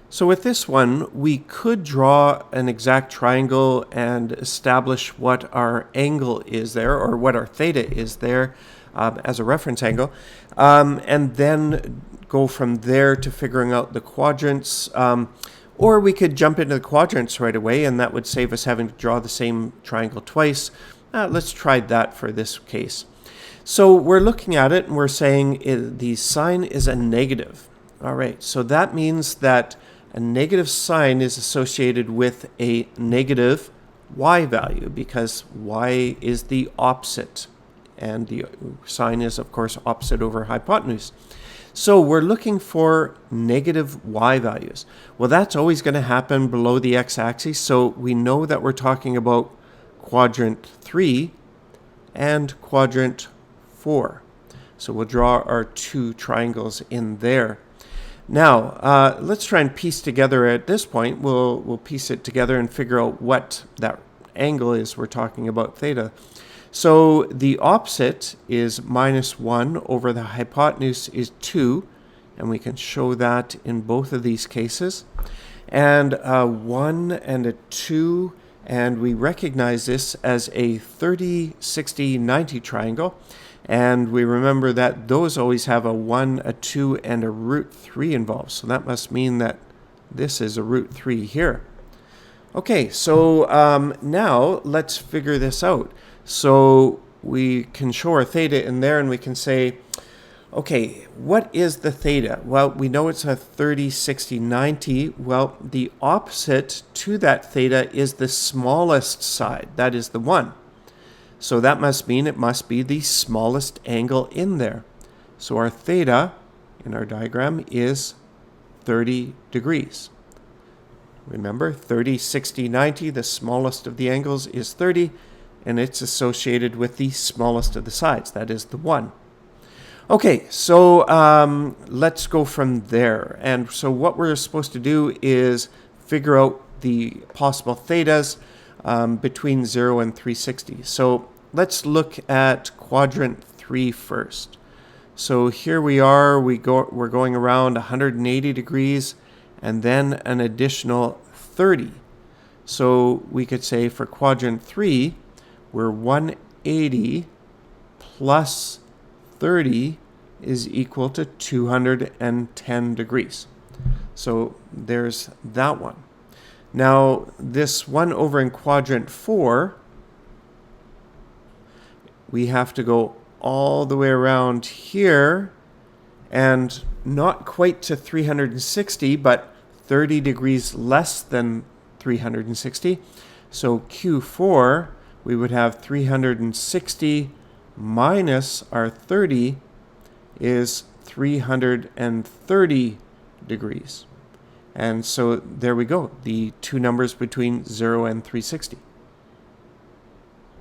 So with this one, we could draw an exact triangle and establish what our angle is there, or what our theta is there as a reference angle, and then go from there to figuring out the quadrants. Or we could jump into the quadrants right away, and that would save us having to draw the same triangle twice. Let's try that for this case. So we're looking at it, and we're saying the sign is a negative. All right, so that means that a negative sign is associated with a negative y value because y is the opposite, and the sign is, of course, opposite over hypotenuse. So we're looking for negative y values. Well, that's always going to happen below the x-axis, so we know that we're talking about quadrant 3 and quadrant 4. So we'll draw our two triangles in there. Now, let's try and piece together at this point. We'll piece it together and figure out what that angle is we're talking about, theta. So the opposite is -1 over the hypotenuse is 2, and we can show that in both of these cases. And a 1 and a 2, and we recognize this as a 30, 60, 90 triangle. And we remember that those always have a 1, a 2, and a root 3 involved. So that must mean that this is a root 3 here. Okay, so now let's figure this out. So we can show our theta in there, and we can say, okay, what is the theta? Well, we know it's a 30, 60, 90. Well, the opposite to that theta is the smallest side. That is the 1. So that must mean it must be the smallest angle in there. So our theta in our diagram is 30 degrees. Remember, 30, 60, 90, the smallest of the angles is 30, and it's associated with the smallest of the sides. That is the 1. Okay, so let's go from there. And so what we're supposed to do is figure out the possible thetas between 0 and 360. So let's look at quadrant 3 first. So here we are, we're going around 180 degrees and then an additional 30. So we could say for quadrant 3, we're 180 plus 30 is equal to 210 degrees. So there's that one. Now, this one over in quadrant 4, we have to go all the way around here and not quite to 360, but 30 degrees less than 360. So Q4, we would have 360 minus our 30 is 330 degrees. And so there we go, the two numbers between 0 and 360.